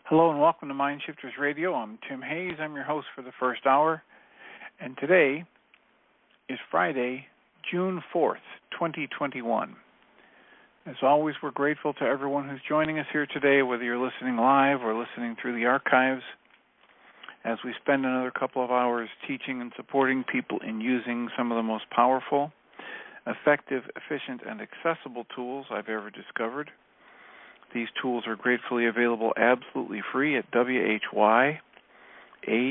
Hello and welcome to Mind Shifters Radio. I'm Tim Hayes. I'm your host for the first hour. And today is Friday, June 4th, 2021. As always, we're grateful to everyone who's joining us here today, whether you're listening live or listening through the archives, as we spend another couple of hours teaching and supporting people in using some of the most powerful, effective, efficient, and accessible tools I've ever discovered. These tools are gratefully available absolutely free at whyagain.org. If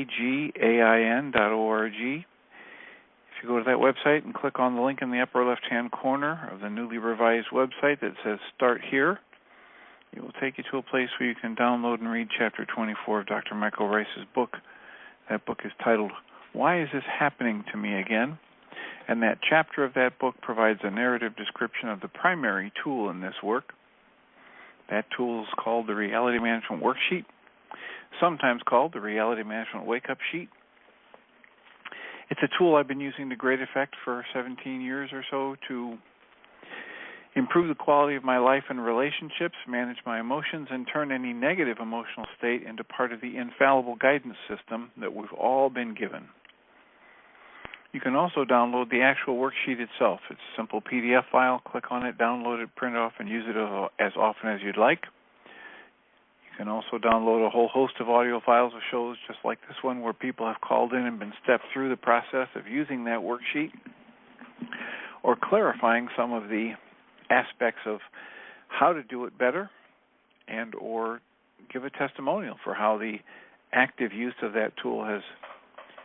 you go to that website and click on the link in the upper left-hand corner of the newly revised website that says Start Here, it will take you to a place where you can download and read Chapter 24 of Dr. Michael Rice's book. That book is titled, Why Is This Happening to Me Again? And that chapter of that book provides a narrative description of the primary tool in this work. That tool is called the Reality Management Worksheet, sometimes called the Reality Management Wake-Up Sheet. It's a tool I've been using to great effect for 17 years or so to improve the quality of my life and relationships, manage my emotions, and turn any negative emotional state into part of the infallible guidance system that we've all been given. You can also download the actual worksheet itself. It's a simple PDF file. Click on it, download it, print it off, and use it as often as you'd like. You can also download a whole host of audio files of shows just like this one where people have called in and been stepped through the process of using that worksheet or clarifying some of the aspects of how to do it better and or give a testimonial for how the active use of that tool has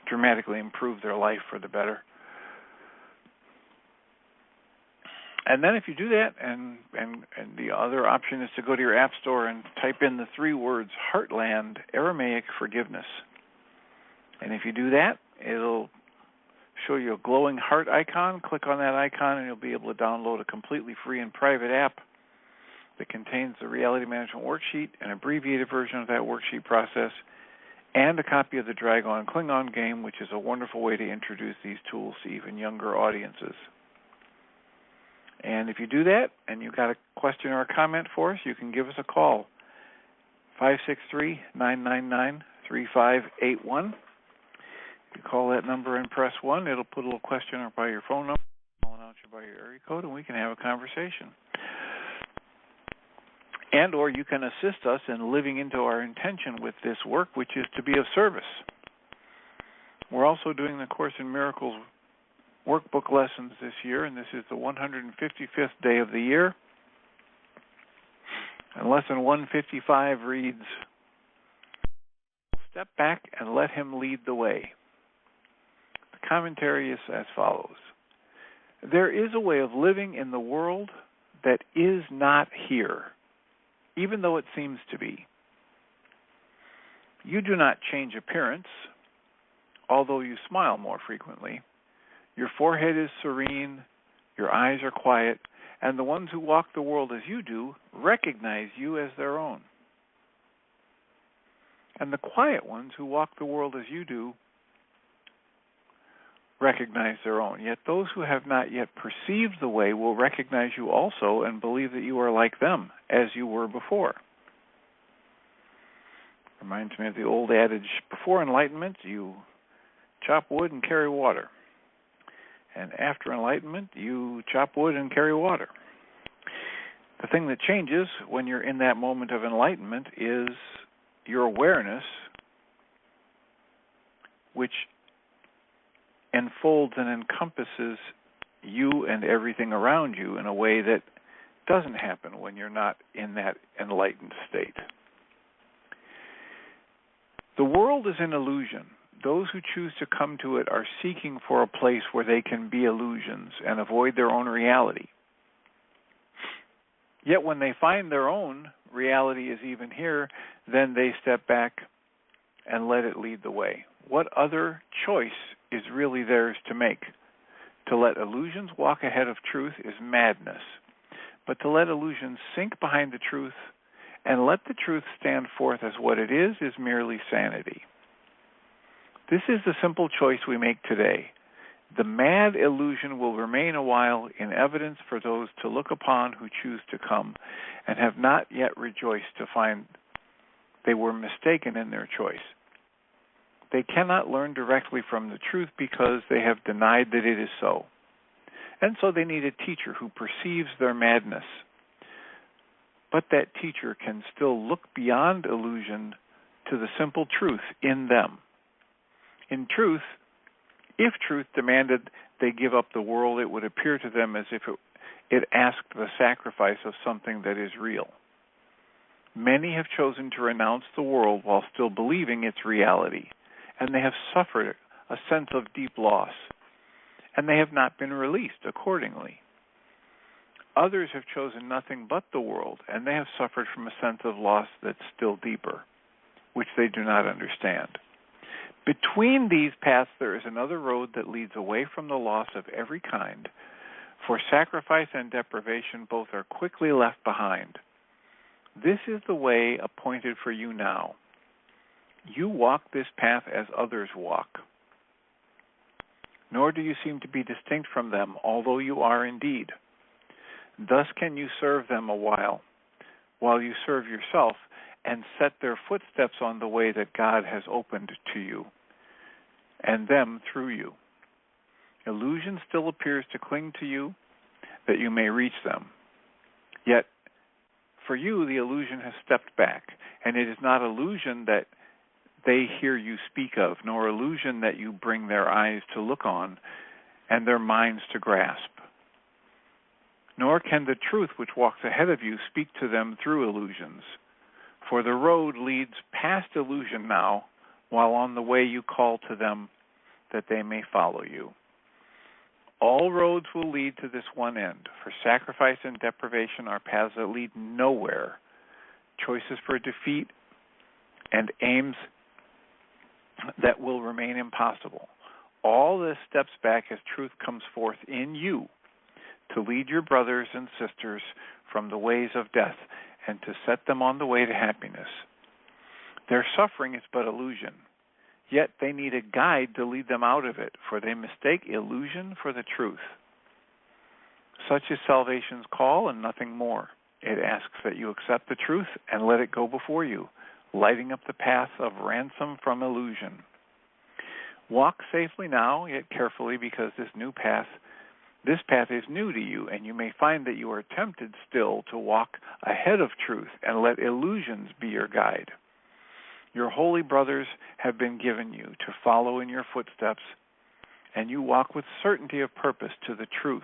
dramatically improve their life for the better. And then if you do that, and the other option is to go to your app store and type in the three words, Heartland Aramaic Forgiveness. And if you do that, it'll show you a glowing heart icon. Click on that icon and you'll be able to download a completely free and private app that contains the Reality Management Worksheet, an abbreviated version of that worksheet process, and a copy of the Dragon Klingon game, which is a wonderful way to introduce these tools to even younger audiences. And if you do that, and you've got a question or a comment for us, you can give us a call, 563-999-3581. If you call that number and press 1, it'll put a little question up by your phone number, calling out you by your area code, and we can have a conversation. And or you can assist us in living into our intention with this work, which is to be of service. We're also doing the Course in Miracles workbook lessons this year, and this is the 155th day of the year. And lesson 155 reads, Step back and let him lead the way. The commentary is as follows. There is a way of living in the world that is not here, even though it seems to be. You do not change appearance, although you smile more frequently. Your forehead is serene, your eyes are quiet, and the ones who walk the world as you do recognize you as their own. And the quiet ones who walk the world as you do recognize their own. Yet those who have not yet perceived the way will recognize you also and believe that you are like them, as you were before. Reminds me of the old adage, before enlightenment, you chop wood and carry water. And after enlightenment, you chop wood and carry water. The thing that changes when you're in that moment of enlightenment is your awareness, which enfolds and encompasses you and everything around you in a way that doesn't happen when you're not in that enlightened state. The world is an illusion. Those who choose to come to it are seeking for a place where they can be illusions and avoid their own reality. Yet when they find their own reality is even here, then they step back and let it lead the way. What other choice is really theirs to make? To let illusions walk ahead of truth is madness. But to let illusions sink behind the truth and let the truth stand forth as what it is merely sanity. This is the simple choice we make today. The mad illusion will remain a while in evidence for those to look upon who choose to come and have not yet rejoiced to find They were mistaken in their choice. They cannot learn directly from the truth because they have denied that it is so. And so they need a teacher who perceives their madness. But that teacher can still look beyond illusion to the simple truth in them. In truth, if truth demanded they give up the world, it would appear to them as if it asked the sacrifice of something that is real. Many have chosen to renounce the world while still believing its reality, and they have suffered a sense of deep loss, and they have not been released accordingly. Others have chosen nothing but the world, and they have suffered from a sense of loss that's still deeper, which they do not understand. Between these paths, there is another road that leads away from the loss of every kind, for sacrifice and deprivation both are quickly left behind. This is the way appointed for you now. You walk this path as others walk, nor do you seem to be distinct from them, although you are indeed. Thus can you serve them a while you serve yourself, and set their footsteps on the way that God has opened to you, and them through you. Illusion still appears to cling to you, that you may reach them. Yet, for you, the illusion has stepped back, and it is not illusion that they hear you speak of, nor illusion that you bring their eyes to look on, and their minds to grasp. Nor can the truth which walks ahead of you speak to them through illusions. For the road leads past illusion now, while on the way you call to them that they may follow you. All roads will lead to this one end, for sacrifice and deprivation are paths that lead nowhere, choices for defeat and aims that will remain impossible. All this steps back as truth comes forth in you to lead your brothers and sisters from the ways of death and to set them on the way to happiness. Their suffering is but illusion, yet they need a guide to lead them out of it, for they mistake illusion for the truth. Such is salvation's call and nothing more. It asks that you accept the truth and let it go before you, lighting up the path of ransom from illusion. Walk safely now, yet carefully, because this path is new to you, and you may find that you are tempted still to walk ahead of truth and let illusions be your guide. Your holy brothers have been given you to follow in your footsteps, and you walk with certainty of purpose to the truth.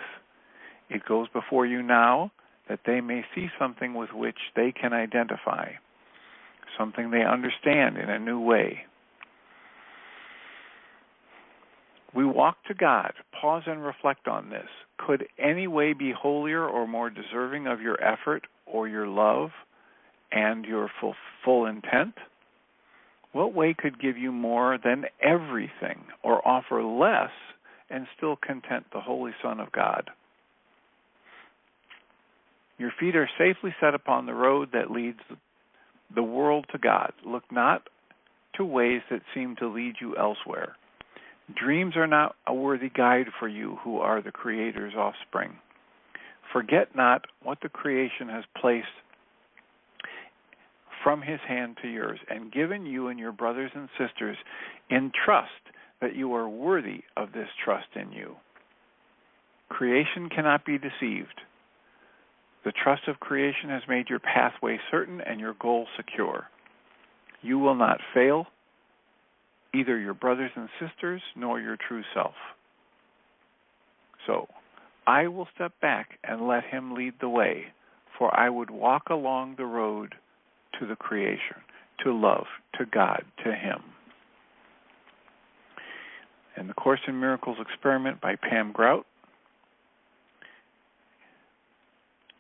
It goes before you now that they may see something with which they can identify, something they understand in a new way. We walk to God. Pause and reflect on this. Could any way be holier or more deserving of your effort or your love and your full intent? What way could give you more than everything or offer less and still content the Holy Son of God? Your feet are safely set upon the road that leads the world to God. Look not to ways that seem to lead you elsewhere. Dreams are not a worthy guide for you who are the Creator's offspring. Forget not what the creation has placed from His hand to yours and given you and your brothers and sisters in trust that you are worthy of this trust in you. Creation cannot be deceived. The trust of creation has made your pathway certain and your goal secure. You will not fail, either your brothers and sisters nor your true self. So, I will step back and let Him lead the way, for I would walk along the road to the creation, to love, to God, to Him. And the Course in Miracles Experiment by Pam Grout.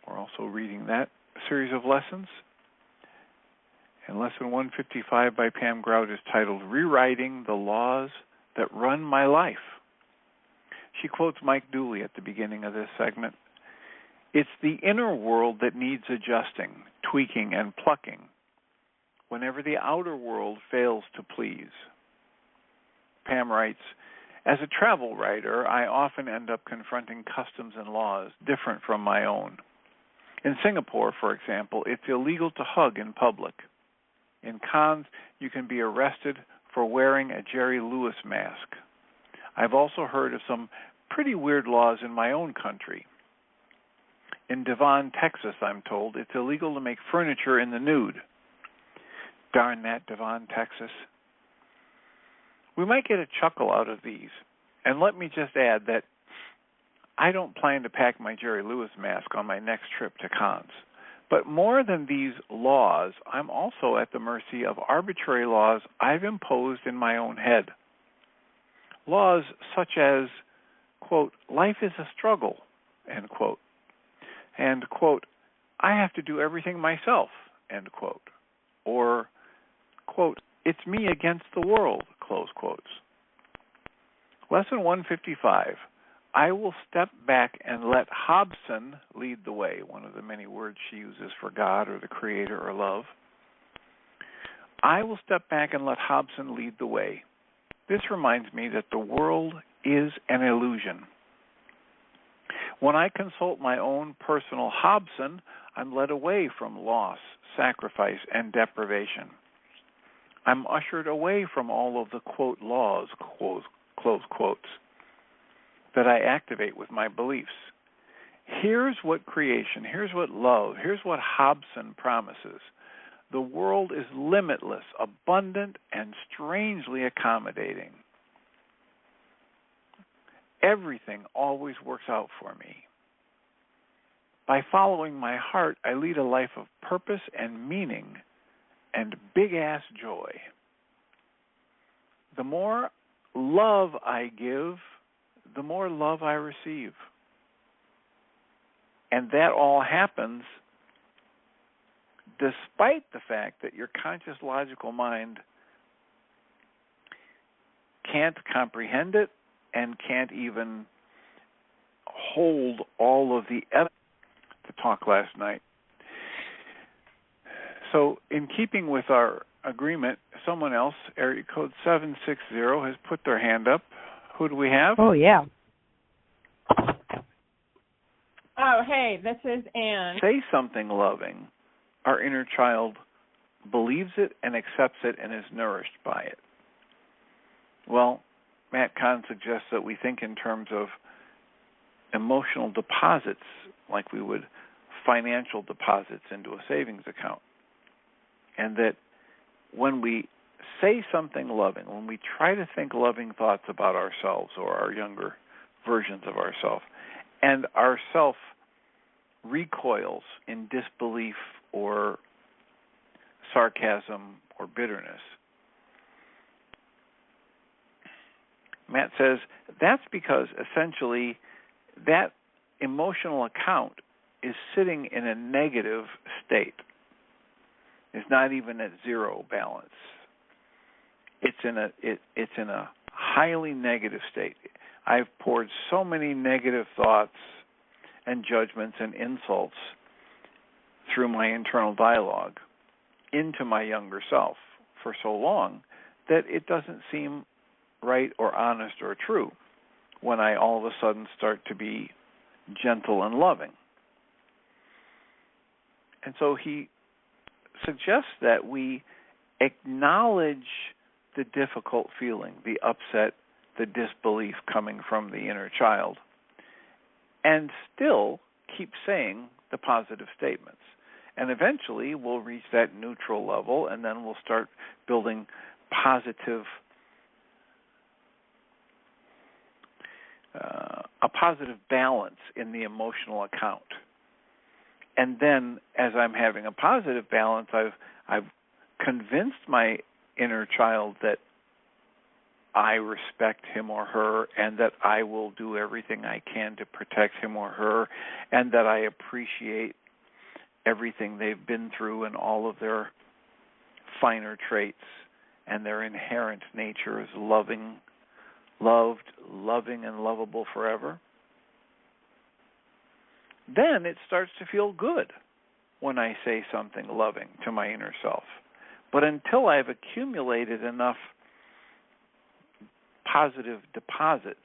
We're also reading that series of lessons. And Lesson 155 by Pam Grout is titled, Rewriting the Laws That Run My Life. She quotes Mike Dooley at the beginning of this segment. It's the inner world that needs adjusting, tweaking, and plucking whenever the outer world fails to please. Pam writes, as a travel writer, I often end up confronting customs and laws different from my own. In Singapore, for example, it's illegal to hug in public. In in cons, you can be arrested for wearing a Jerry Lewis mask. I've also heard of some pretty weird laws in my own country. In Devon, Texas, I'm told, it's illegal to make furniture in the nude. Darn that, Devon, Texas. We might get a chuckle out of these. And let me just add that I don't plan to pack my Jerry Lewis mask on my next trip to cons. But more than these laws, I'm also at the mercy of arbitrary laws I've imposed in my own head. Laws such as, quote, life is a struggle, end quote, and, quote, I have to do everything myself, end quote, or, quote, it's me against the world, close quotes. Lesson 155, I will step back and let Hobson lead the way, one of the many words she uses for God or the Creator or love. I will step back and let Hobson lead the way. This reminds me that the world is an illusion. When I consult my own personal Hobson, I'm led away from loss, sacrifice, and deprivation. I'm ushered away from all of the, quote, laws, close quotes, that I activate with my beliefs. Here's what creation, here's what love, here's what Hobson promises. The world is limitless, abundant, and strangely accommodating. Everything always works out for me. By following my heart, I lead a life of purpose and meaning and big-ass joy. The more love I give, the more love I receive. And that all happens despite the fact that your conscious logical mind can't comprehend it and can't even hold all of the evidence to talk last night. So in keeping with our agreement, someone else, area code 760, has put their hand up. Who do we have? Oh, yeah. Oh, hey, this is Ann. Say something loving. Our inner child believes it and accepts it and is nourished by it. Well, Matt Kahn suggests that we think in terms of emotional deposits, like we would financial deposits into a savings account. And that when we say something loving, when we try to think loving thoughts about ourselves or our younger versions of ourselves, and our self recoils in disbelief or sarcasm or bitterness, Matt says that's because essentially that emotional account is sitting in a negative state. It's not even at zero balance. It's in a highly negative state. I've poured so many negative thoughts and judgments and insults through my internal dialogue into my younger self for so long that it doesn't seem right or honest or true when I all of a sudden start to be gentle and loving. And so he suggests that we acknowledge the difficult feeling, the upset, the disbelief coming from the inner child, and still keep saying the positive statements. And eventually we'll reach that neutral level, and then we'll start building a positive balance in the emotional account. And then, as I'm having a positive balance, I've convinced my inner child that I respect him or her, and that I will do everything I can to protect him or her, and that I appreciate everything they've been through and all of their finer traits and their inherent nature as loving, and lovable forever. Then it starts to feel good when I say something loving to my inner self. But until I've accumulated enough positive deposits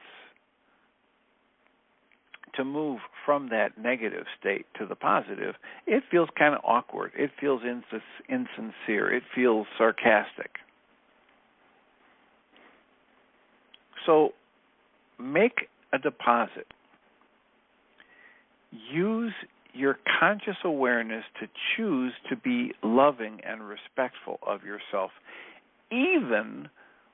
to move from that negative state to the positive, it feels kind of awkward. It feels insincere. It feels sarcastic. So make a deposit. Use your conscious awareness to choose to be loving and respectful of yourself, even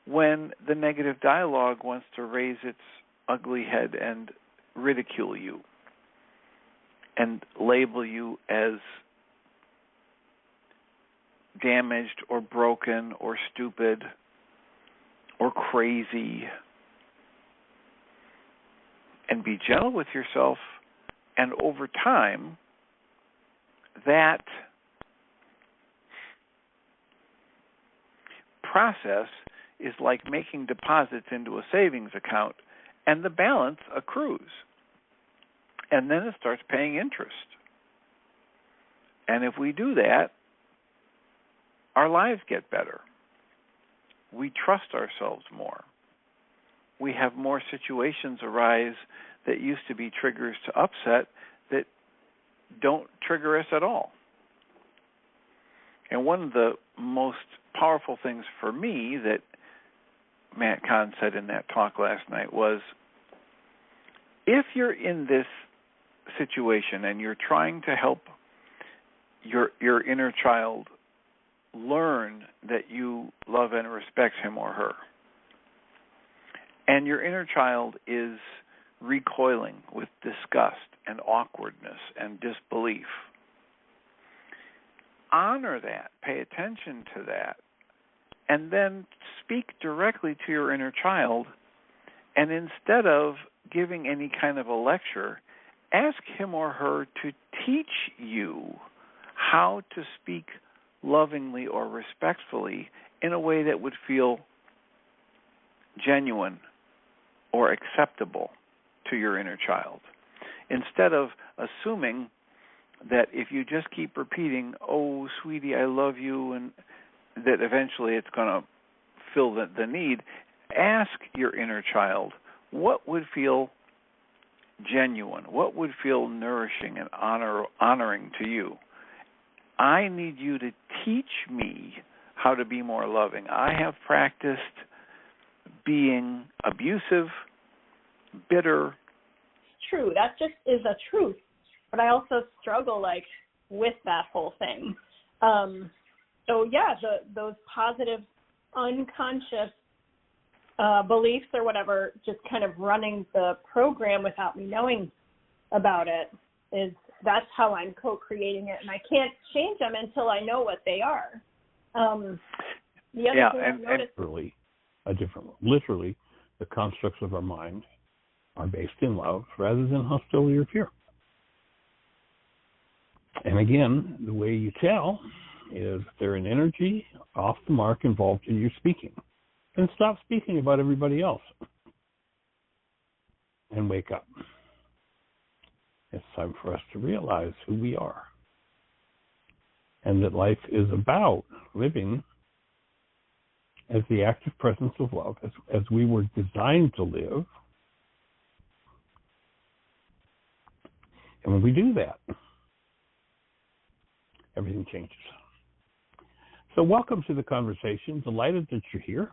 when the negative dialogue wants to raise its ugly head and ridicule you and label you as damaged or broken or stupid or crazy. And be gentle with yourself, and over time, that process is like making deposits into a savings account, and the balance accrues. And then it starts paying interest. And if we do that, our lives get better. We trust ourselves more. We have more situations arise that used to be triggers to upset that don't trigger us at all. And one of the most powerful things for me that Matt Kahn said in that talk last night was, if you're in this situation and you're trying to help your inner child learn that you love and respect him or her, and your inner child is recoiling with disgust and awkwardness and disbelief, honor that, pay attention to that, and then speak directly to your inner child. And instead of giving any kind of a lecture, ask him or her to teach you how to speak lovingly or respectfully in a way that would feel genuine or acceptable to your inner child. Instead of assuming that if you just keep repeating, "Oh, sweetie, I love you," and that eventually it's going to fill the need, ask your inner child what would feel genuine, what would feel nourishing and honoring to you. I need you to teach me how to be more loving. I have practiced being abusive, bitter. True. That just is a truth. But I also struggle with that whole thing. So yeah, those positive unconscious beliefs or whatever, just kind of running the program without me knowing about it, that's how I'm co-creating it, and I can't change them until I know what they are. The other thing I've noticed, literally, the constructs of our mind are based in love rather than hostility or fear. And again, the way you tell is there an energy off the mark involved in your speaking. And stop speaking about everybody else and wake up. It's time for us to realize who we are and that life is about living as the active presence of love, as we were designed to live. And when we do that, everything changes. So welcome to the conversation. Delighted that you're here.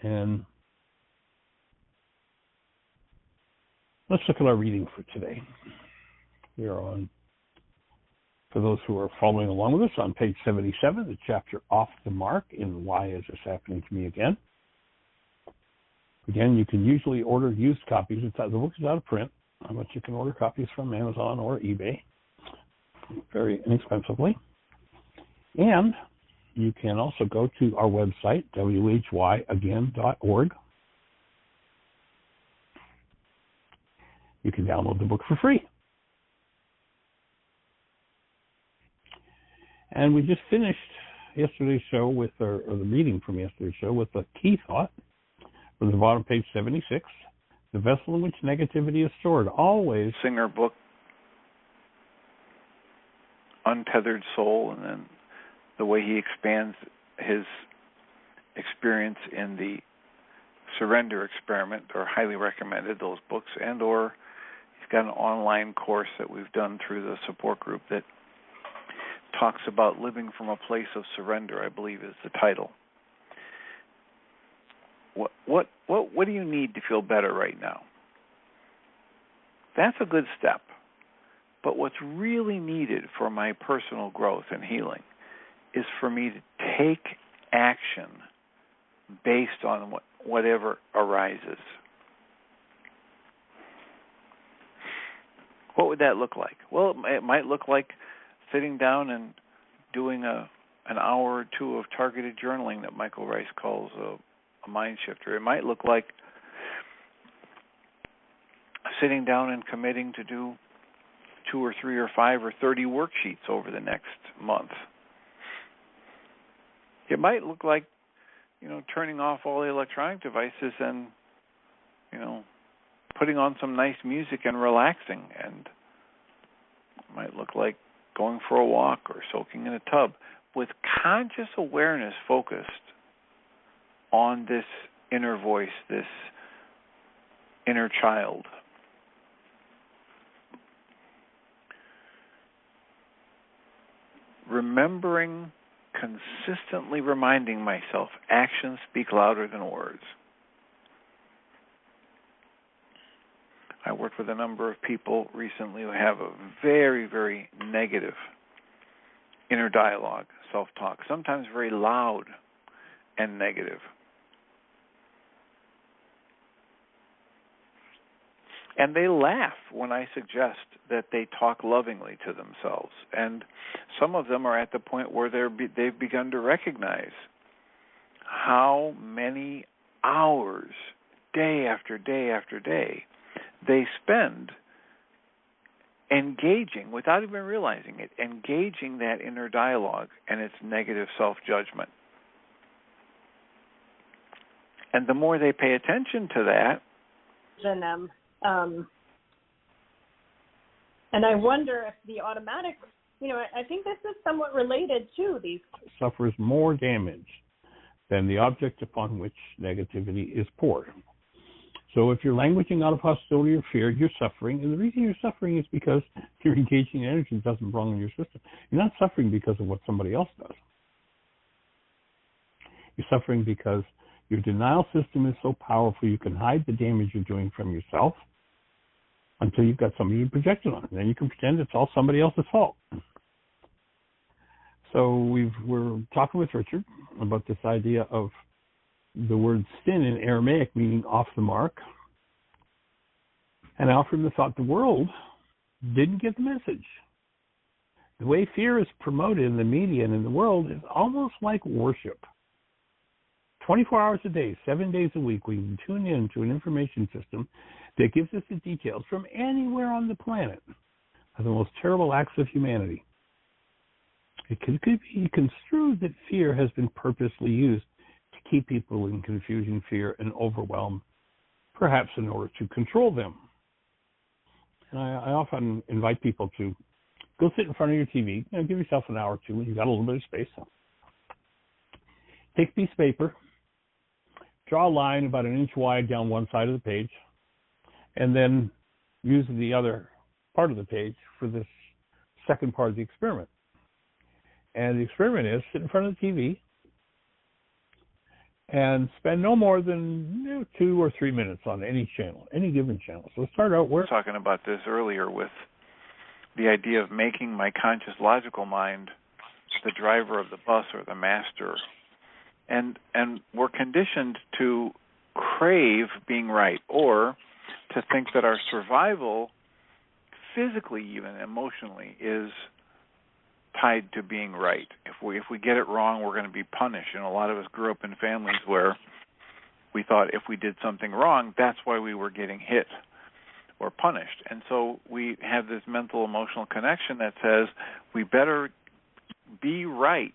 And let's look at our reading for today. We are on, for those who are following along with us, on page 77, the chapter Off the Mark in Why Is This Happening to Me Again? Again, you can usually order used copies. The book is out of print, but you can order copies from Amazon or eBay very inexpensively. And you can also go to our website, whyagain.org. You can download the book for free. And we just finished yesterday's show with, or the reading from yesterday's show with a key thought from the bottom, page 76. The vessel in which negativity is stored always. Singer book, Untethered Soul, and then the way he expands his experience in the Surrender Experiment. They're highly recommended, those books, and or he's got an online course that we've done through the support group that talks about living from a place of surrender, I believe is the title. What do you need to feel better right now? That's a good step. But what's really needed for my personal growth and healing is for me to take action based on whatever arises. What would that look like? Well, it might look like sitting down and doing an hour or two of targeted journaling that Michael Rice calls a mind shifter. It might look like sitting down and committing to do 2 or 3 or 5 or 30 worksheets over the next month. It might look like, turning off all the electronic devices and, putting on some nice music and relaxing. And it might look like going for a walk or soaking in a tub with conscious awareness focused on this inner voice, this inner child. Consistently reminding myself, actions speak louder than words. I worked with a number of people recently who have a very, very negative inner dialogue, self-talk, sometimes very loud and negative. And they laugh when I suggest that they talk lovingly to themselves. And some of them are at the point where they've begun to recognize how many hours, day after day after day, they spend engaging, without even realizing it, engaging that inner dialogue and its negative self-judgment. And the more they pay attention to that, and I wonder if the automatic, I think this is somewhat related to these. Suffers more damage than the object upon which negativity is poured. So if you're languaging out of hostility or fear, you're suffering. And the reason you're suffering is because you're engaging energy that doesn't belong in your system. You're not suffering because of what somebody else does. You're suffering because your denial system is so powerful you can hide the damage you're doing from yourself until you've got somebody to project it on. And then you can pretend it's all somebody else's fault. So we're talking with Richard about this idea of the word sin in Aramaic meaning off the mark. And I offered him the thought the world didn't get the message. The way fear is promoted in the media and in the world is almost like worship. 24 hours a day, 7 days a week, we can tune in to an information system that gives us the details from anywhere on the planet of the most terrible acts of humanity. It could be construed that fear has been purposely used to keep people in confusion, fear, and overwhelm, perhaps in order to control them. And I often invite people to go sit in front of your TV, give yourself an hour or two when you've got a little bit of space. Take a piece of paper, draw a line about 1 inch wide down one side of the page, and then use the other part of the page for this second part of the experiment. And the experiment is sit in front of the TV and spend no more than 2 or 3 minutes on any channel, any given channel. So start out where... Talking about this earlier with the idea of making my conscious logical mind the driver of the bus or the master. And we're conditioned to crave being right, or to think that our survival, physically even emotionally, is tied to being right. If we get it wrong, we're going to be punished. And a lot of us grew up in families where we thought if we did something wrong, that's why we were getting hit or punished. And so we have this mental emotional connection that says we better be right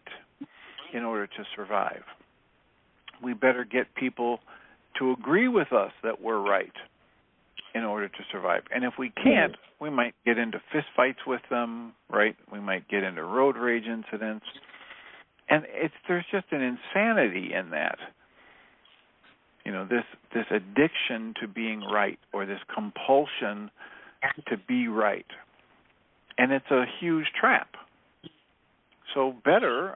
in order to survive. We better get people to agree with us that we're right in order to survive. And if we can't, we might get into fist fights with them, right? We might get into road rage incidents. And there's just an insanity in that. this addiction to being right, or this compulsion to be right. And it's a huge trap. So better,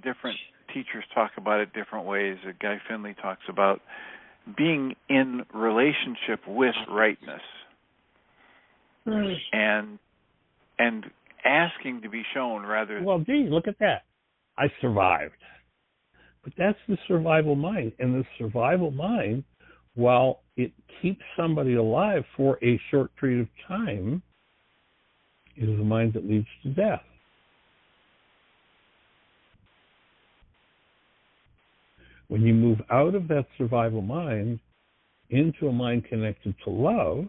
different teachers talk about it different ways. Guy Finley talks about being in relationship with rightness, and asking to be shown rather. Well, gee, look at that. I survived. But that's the survival mind. And the survival mind, while it keeps somebody alive for a short period of time, is the mind that leads to death. When you move out of that survival mind into a mind connected to love,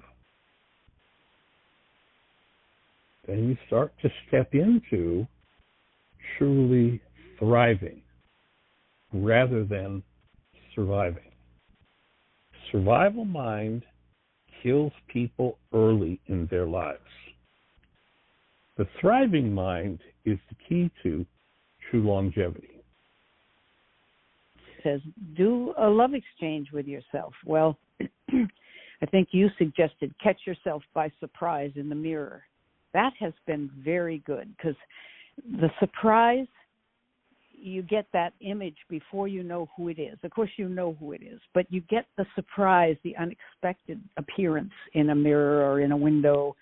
then you start to step into truly thriving rather than surviving. Survival mind kills people early in their lives. The thriving mind is the key to true longevity. Says, do a love exchange with yourself. Well, I think you suggested catch yourself by surprise in the mirror. That has been very good, because the surprise, you get that image before you know who it is. Of course, you know who it is, but you get the surprise, the unexpected appearance in a mirror or in a window.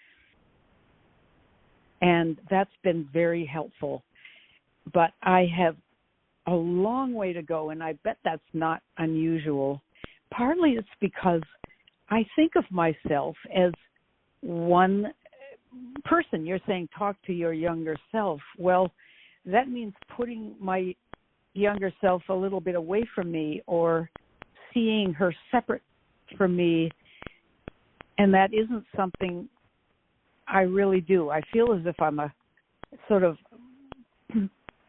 And that's been very helpful. But I have a long way to go, and I bet that's not unusual. Partly it's because I think of myself as one person. You're saying talk to your younger self. Well, that means putting my younger self a little bit away from me, or seeing her separate from me, and that isn't something I really do. I feel as if I'm a sort of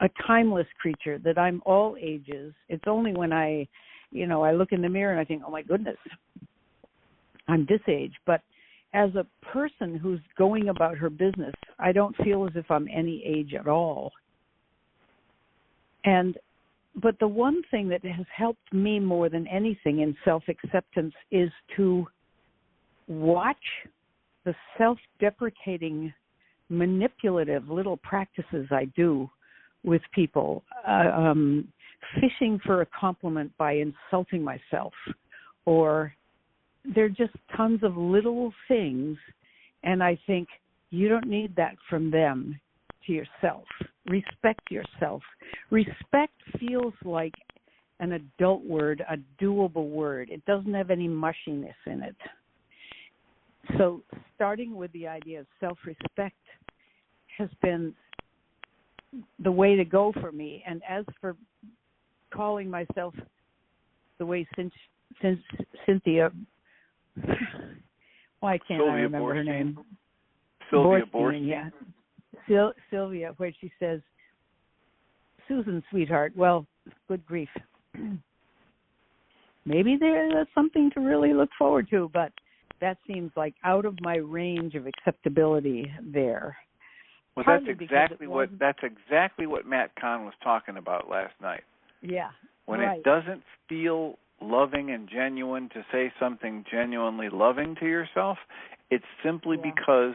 a timeless creature, that I'm all ages. It's only when I look in the mirror and I think, oh my goodness, I'm this age. But as a person who's going about her business, I don't feel as if I'm any age at all. But the one thing that has helped me more than anything in self-acceptance is to watch the self-deprecating, manipulative little practices I do with people, fishing for a compliment by insulting myself, or they're just tons of little things, and I think you don't need that from them to yourself. Respect yourself. Respect feels like an adult word, a doable word. It doesn't have any mushiness in it. So starting with the idea of self-respect has been the way to go for me. And as for calling myself the way Cynthia, why can't I remember her name? Sylvia Borstein. Yeah. Sylvia, where she says, Susan, sweetheart, well, good grief. Maybe there's something to really look forward to, but that seems like out of my range of acceptability there. Well, that's exactly what Matt Kahn was talking about last night. Yeah. When right. it doesn't feel loving and genuine to say something genuinely loving to yourself, it's simply because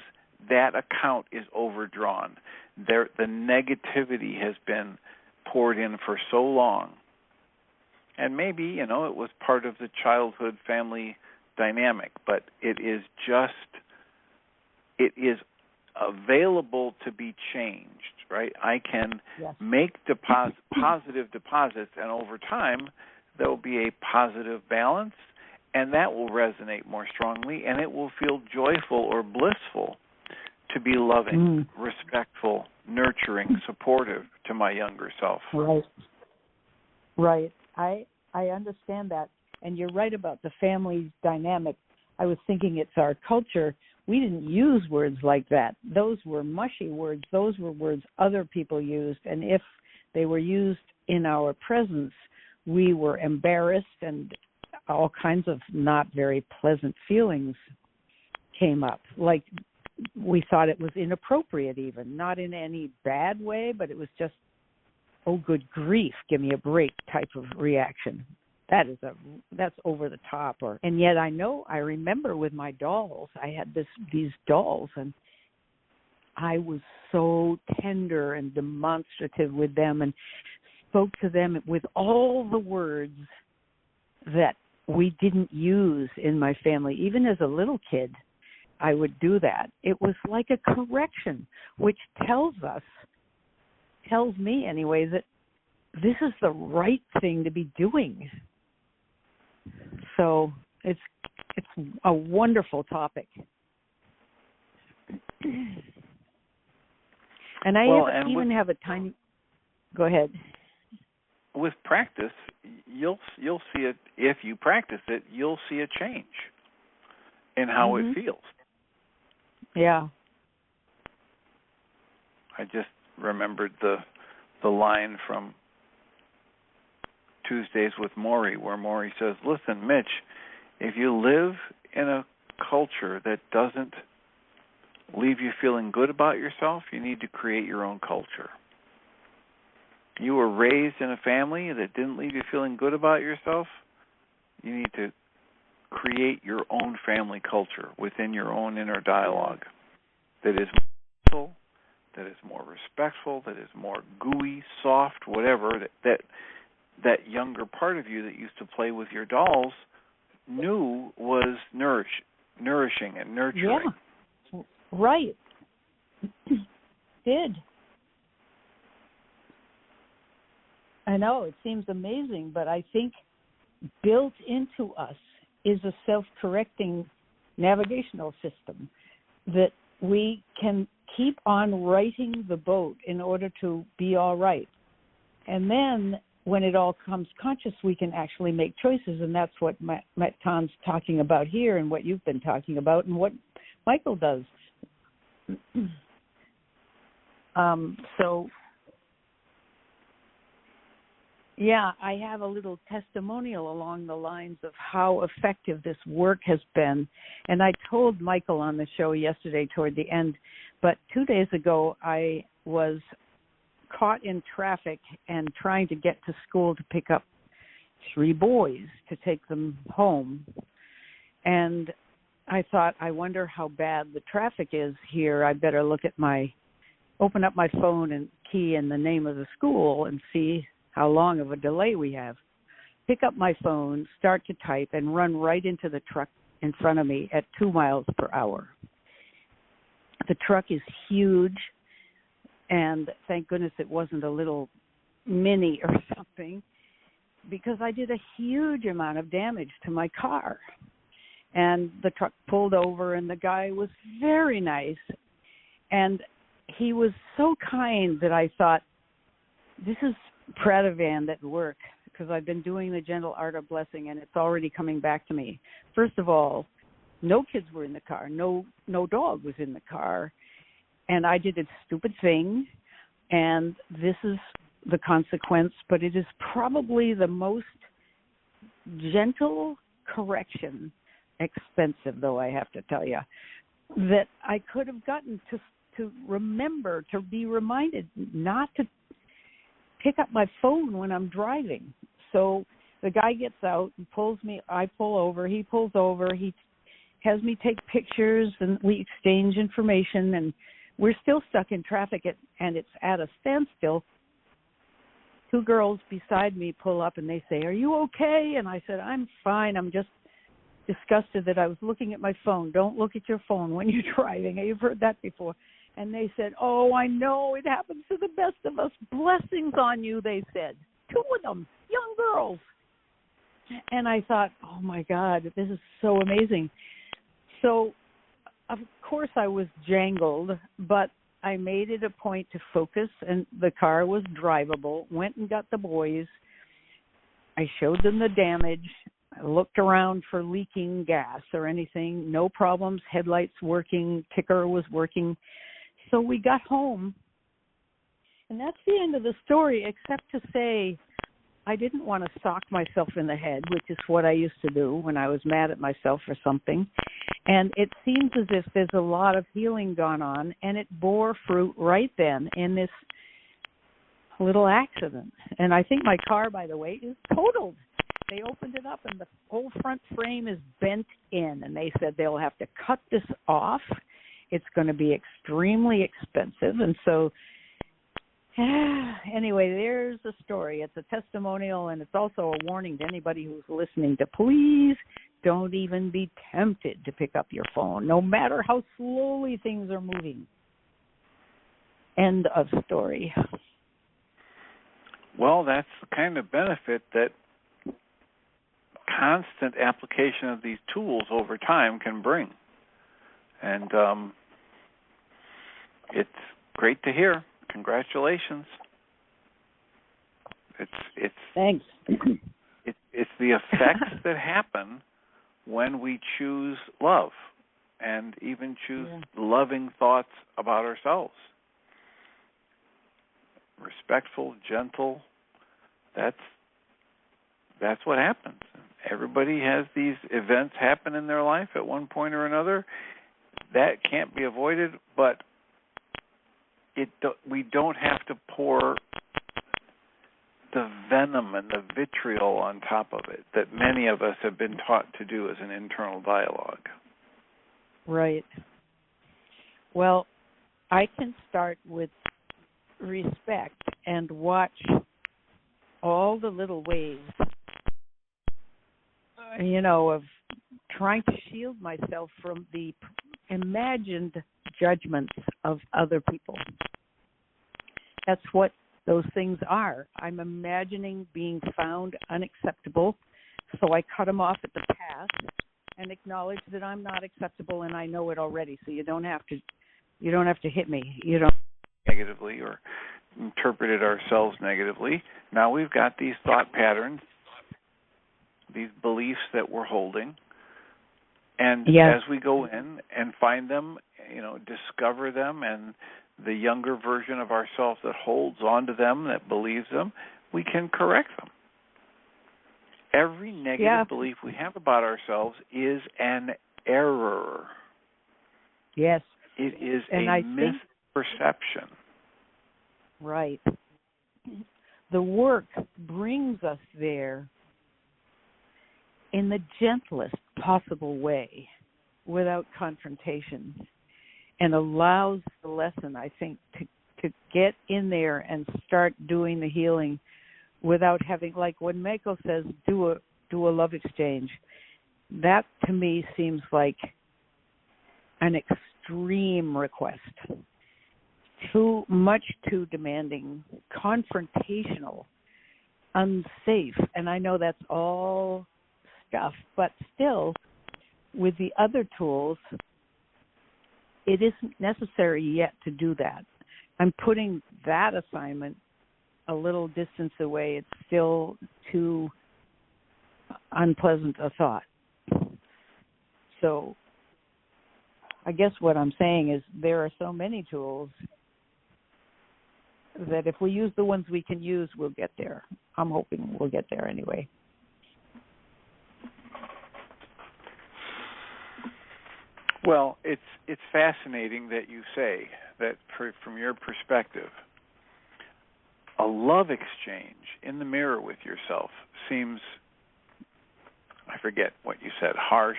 that account is overdrawn. The negativity has been poured in for so long. And maybe, it was part of the childhood family dynamic, but it is available to be changed, right? I can make positive deposits, and over time there will be a positive balance, and that will resonate more strongly, and it will feel joyful or blissful to be loving, respectful, nurturing, supportive to my younger self. Right. I understand that, and you're right about the family dynamic. I was thinking it's our culture. We didn't use words like that. Those were mushy words. Those were words other people used, and if they were used in our presence, we were embarrassed, and all kinds of not very pleasant feelings came up. Like we thought it was inappropriate even, not in any bad way, but it was just oh, good grief, give me a break type of reaction. That's over the top. And yet I remember with my dolls, I had these dolls, and I was so tender and demonstrative with them and spoke to them with all the words that we didn't use in my family. Even as a little kid, I would do that. It was like a correction, which tells me anyway, that this is the right thing to be doing. So it's a wonderful topic. And I have a tiny. Go ahead. With practice, you'll see it. If you practice it, you'll see a change in how it feels. Yeah. I just remembered the line from Tuesdays with Maury, where Maury says, "Listen, Mitch, if you live in a culture that doesn't leave you feeling good about yourself, you need to create your own culture. You were raised in a family that didn't leave you feeling good about yourself, you need to create your own family culture within your own inner dialogue that is more, that is more respectful, that is more gooey, soft, whatever, that younger part of you that used to play with your dolls knew was nourishing and nurturing." Yeah, right. Did. I know, it seems amazing, but I think built into us is a self-correcting navigational system that we can keep on righting the boat in order to be all right. And then when it all comes conscious, we can actually make choices, and that's what Matt Tom's talking about here and what you've been talking about and what Michael does. Yeah, I have a little testimonial along the lines of how effective this work has been. And I told Michael on the show yesterday toward the end, but 2 days ago I was caught in traffic and trying to get to school to pick up 3 boys to take them home. And I thought, I wonder how bad the traffic is here. I better open up my phone and key in the name of the school and see how long of a delay we have. Pick up my phone, start to type, and run right into the truck in front of me at 2 miles per hour. The truck is huge, and thank goodness it wasn't a little Mini or something, because I did a huge amount of damage to my car. And the truck pulled over, and the guy was very nice. And he was so kind that I thought, this is Pradavan at work, because I've been doing the gentle art of blessing, and it's already coming back to me. First of all, no kids were in the car. No dog was in the car. And I did a stupid thing, and this is the consequence, but it is probably the most gentle correction, expensive though I have to tell you, that I could have gotten to remember, to be reminded not to pick up my phone when I'm driving. So the guy gets out and pulls me, I pull over, he pulls over, he has me take pictures, and we exchange information, and we're still stuck in traffic, and it's at a standstill. 2 girls beside me pull up, and they say, "Are you okay?" And I said, "I'm fine. I'm just disgusted that I was looking at my phone." Don't look at your phone when you're driving. You've heard that before. And they said, "Oh, I know. It happens to the best of us. Blessings on you," they said. 2 of them, young girls. And I thought, oh, my God, this is so amazing. So, of course, I was jangled, but I made it a point to focus, and the car was drivable. Went and got the boys. I showed them the damage. I looked around for leaking gas or anything. No problems. Headlights working. Ticker was working. So we got home, and that's the end of the story, except to say I didn't want to sock myself in the head, which is what I used to do when I was mad at myself for something. And it seems as if there's a lot of healing gone on, and it bore fruit right then in this little accident. And I think my car, by the way, is totaled. They opened it up and the whole front frame is bent in, and they said they'll have to cut this off. It's going to be extremely expensive. And so anyway, there's the story. It's a testimonial, and it's also a warning to anybody who's listening to please don't even be tempted to pick up your phone, no matter how slowly things are moving. End of story. Well, that's the kind of benefit that constant application of these tools over time can bring. And it's great to hear. Congratulations. It's Thanks. It's the effects that happen when we choose love and even choose loving thoughts about ourselves. Respectful, gentle, that's what happens. Everybody has these events happen in their life at one point or another. That can't be avoided, but we don't have to pour the venom and the vitriol on top of it that many of us have been taught to do as an internal dialogue. Right. Well, I can start with respect and watch all the little ways, of trying to shield myself from the imagined judgments of other people. That's what those things are. I'm imagining being found unacceptable, so I cut them off at the pass and acknowledge that I'm not acceptable, and I know it already. So you don't have to hit me. You don't negatively or interpret it ourselves negatively. Now we've got these thought patterns, these beliefs that we're holding, and as we go in and find them, discover them, and the younger version of ourselves that holds on to them, that believes them, we can correct them. Every negative belief we have about ourselves is an error. Yes. It is a misperception. Right. The work brings us there in the gentlest possible way, without confrontation, and allows the lesson, I think, to get in there and start doing the healing without having, like when Mako says, do a love exchange. That to me seems like an extreme request. Too much, too demanding, confrontational, unsafe. And I know that's all stuff, but still, with the other tools, it isn't necessary yet to do that. I'm putting that assignment a little distance away. It's still too unpleasant a thought. So I guess what I'm saying is there are so many tools that if we use the ones we can use, we'll get there. I'm hoping we'll get there anyway. Well, it's fascinating that you say that from your perspective, a love exchange in the mirror with yourself seems, I forget what you said, harsh,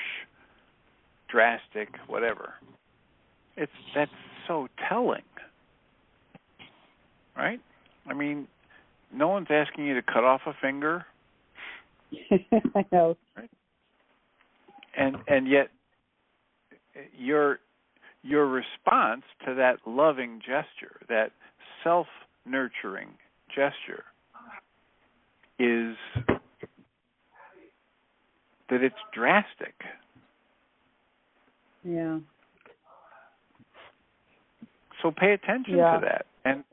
drastic, whatever. That's so telling, right? I mean, no one's asking you to cut off a finger. I know. Right? And yet your response to that loving gesture, that self-nurturing gesture, is that it's drastic. Yeah. So pay attention to that and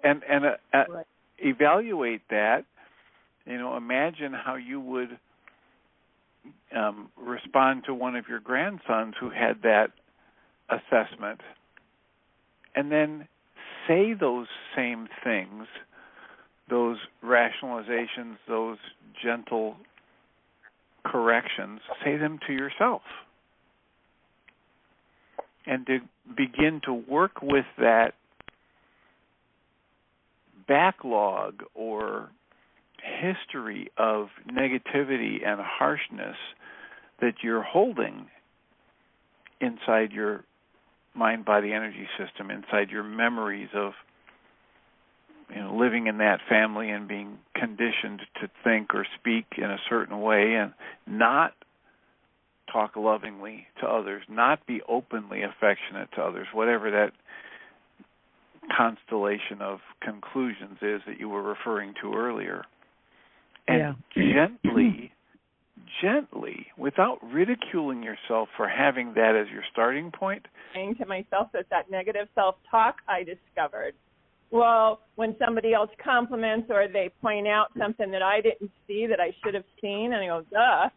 right. Evaluate that. Imagine how you would respond to one of your grandsons who had that assessment, and then say those same things, those rationalizations, those gentle corrections, say them to yourself, and to begin to work with that backlog or history of negativity and harshness that you're holding inside your mind-body energy system, inside your memories of living in that family and being conditioned to think or speak in a certain way and not talk lovingly to others, not be openly affectionate to others, whatever that constellation of conclusions is that you were referring to earlier. And gently, without ridiculing yourself for having that as your starting point. Saying to myself that negative self-talk I discovered. Well, when somebody else compliments or they point out something that I didn't see that I should have seen, and I go, duh.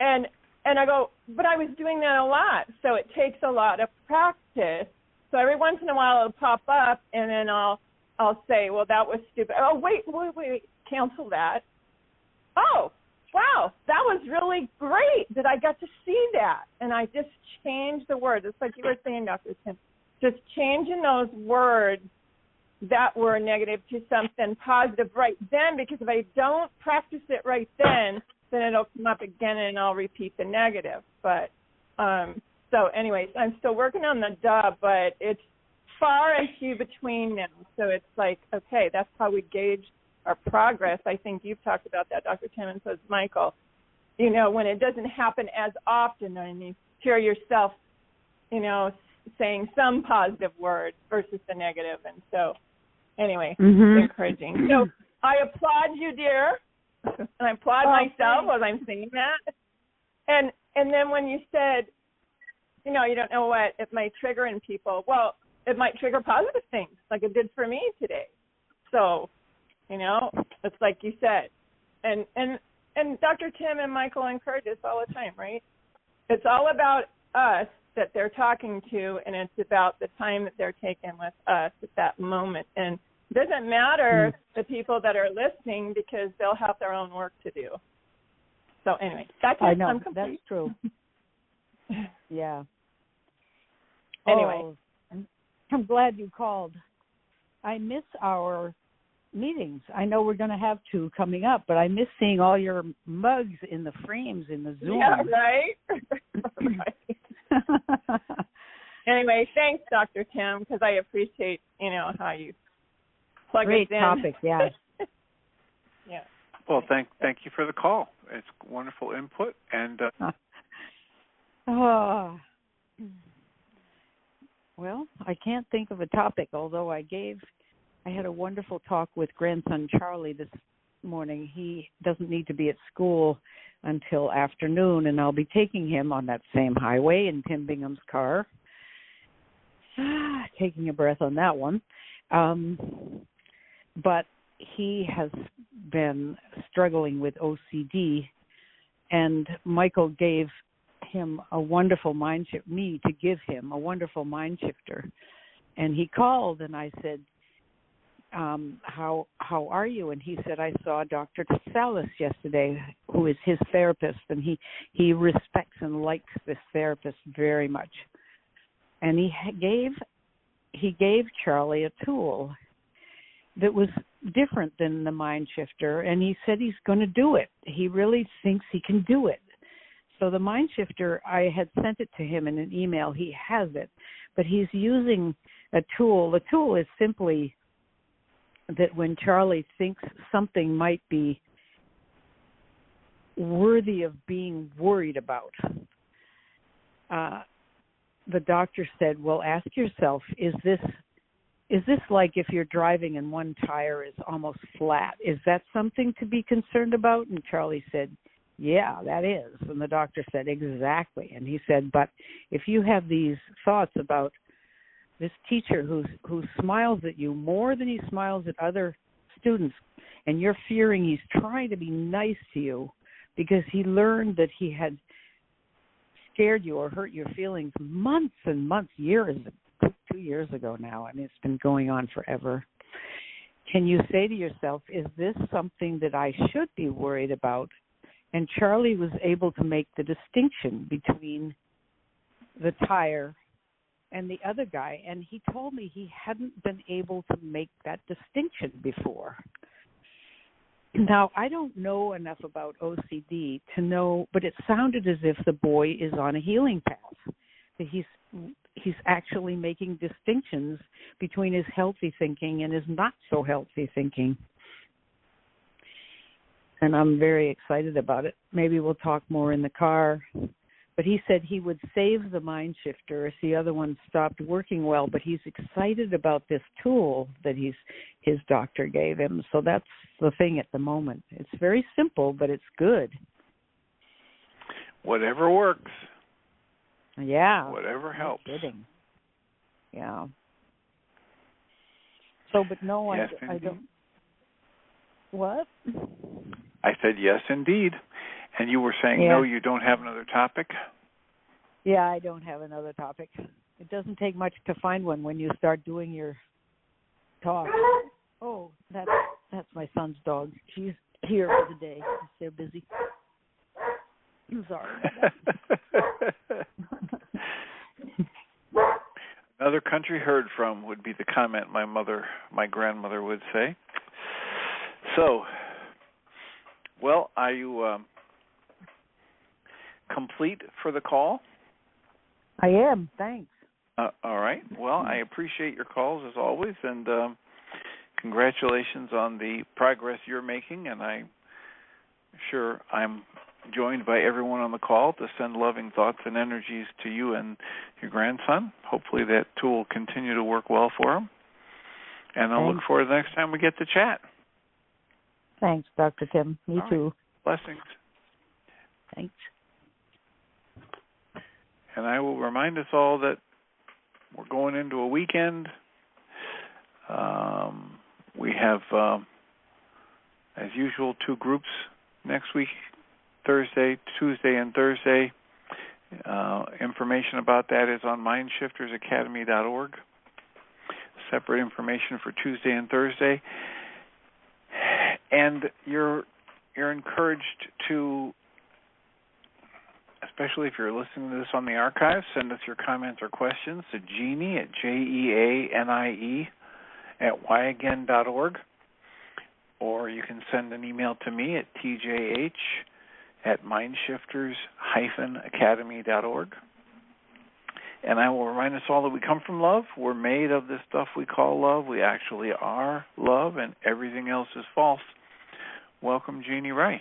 And I go, but I was doing that a lot, so it takes a lot of practice. So every once in a while it'll pop up, and then I'll say, well, that was stupid. Oh, wait, cancel that. Oh, wow, that was really great that I got to see that. And I just changed the words. It's like you were saying, Dr. Tim, just changing those words that were negative to something positive right then, because if I don't practice it right then it'll come up again and I'll repeat the negative. But so anyways, I'm still working on the duh, but it's far and few between now. So it's like, okay, that's how we gauge our progress. I think you've talked about that, Dr. Tim, and so has Michael. When it doesn't happen as often and you hear yourself, saying some positive words versus the negative. And so anyway, it's encouraging. So I applaud you, dear, and I applaud myself as I'm saying that. And then when you said, you don't know what it might trigger in people, well, it might trigger positive things like it did for me today. So, it's like you said. And Dr. Tim and Michael encourage us all the time, right? It's all about us that they're talking to, and it's about the time that they're taking with us at that moment. And it doesn't matter the people that are listening because they'll have their own work to do. So anyway, that's it. I know, I'm complete. that's true. Yeah. Anyway. Oh, I'm glad you called. I miss our meetings. I know we're going to have 2 coming up, but I miss seeing all your mugs in the frames in the Zoom. Yeah, right? Right. Anyway, thanks, Dr. Tim, because I appreciate, how you plug Great us in. topic, yeah. Yeah. Well, thank you for the call. It's wonderful input. And well, I can't think of a topic, although I had a wonderful talk with grandson Charlie this morning. He doesn't need to be at school until afternoon, and I'll be taking him on that same highway in Tim Bingham's car. Taking a breath on that one. But he has been struggling with OCD, and Michael gave him a wonderful mind shift, me to give him a wonderful mind shifter. And he called, and I said, how are you? And he said, I saw Dr. Salas yesterday, who is his therapist, and he respects and likes this therapist very much. And he gave Charlie a tool that was different than the mind shifter, and he said he's going to do it. He really thinks he can do it. So the mind shifter, I had sent it to him in an email. He has it, but he's using a tool. The tool is simply that when Charlie thinks something might be worthy of being worried about, the doctor said, well, ask yourself, is this like if you're driving and one tire is almost flat? Is that something to be concerned about? And Charlie said, yeah, that is. And the doctor said, exactly. And he said, but if you have these thoughts about this teacher who smiles at you more than he smiles at other students, and you're fearing he's trying to be nice to you because he learned that he had scared you or hurt your feelings months and months, years, 2 years ago now. I mean, it's been going on forever. Can you say to yourself, is this something that I should be worried about? And Charlie was able to make the distinction between the tire and the other guy, and he told me he hadn't been able to make that distinction before. Now, I don't know enough about OCD to know, but it sounded as if the boy is on a healing path, that he's actually making distinctions between his healthy thinking and his not so healthy thinking. And I'm very excited about it. Maybe we'll talk more in the car. But he said he would save the mind shifter if the other one stopped working well, but he's excited about this tool that his doctor gave him. So that's the thing at the moment. It's very simple, but it's good. Whatever works. Yeah. Whatever helps. No kidding. Yeah. So, but no, yes, I don't. What? I said yes, indeed. And you were saying, no, you don't have another topic? Yeah, I don't have another topic. It doesn't take much to find one when you start doing your talk. Oh, that's my son's dog. She's here for the day. They're busy. I'm sorry. Another country heard from would be the comment my grandmother would say. So, well, are you complete for the call? I am, thanks. All right. Well, I appreciate your calls as always, and congratulations on the progress you're making, and I'm sure I'm joined by everyone on the call to send loving thoughts and energies to you and your grandson. Hopefully that tool will continue to work well for him, and I'll look forward to the next time we get to chat. Thanks, Dr. Tim. Me too. Blessings. Thanks. And I will remind us all that we're going into a weekend. We have, as usual, 2 groups next week, Tuesday and Thursday. Information about that is on mindshiftersacademy.org. Separate information for Tuesday and Thursday. And you're encouraged to, especially if you're listening to this on the archive, send us your comments or questions to Jeanie at JEANIE at whyagain.org, or you can send an email to me at TJH at mindshifters-academy.org. And I will remind us all that we come from love. We're made of this stuff we call love. We actually are love, and everything else is false. Welcome, Jeanie Rice.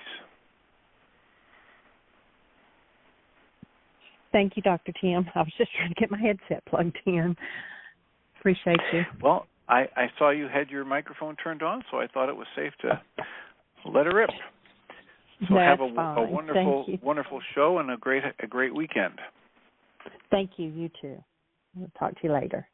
Thank you, Dr. Tim. I was just trying to get my headset plugged in. Appreciate you. Well, I saw you had your microphone turned on, so I thought it was safe to let her rip. So That's have a wonderful show and a great weekend. Thank you. You too. We'll talk to you later.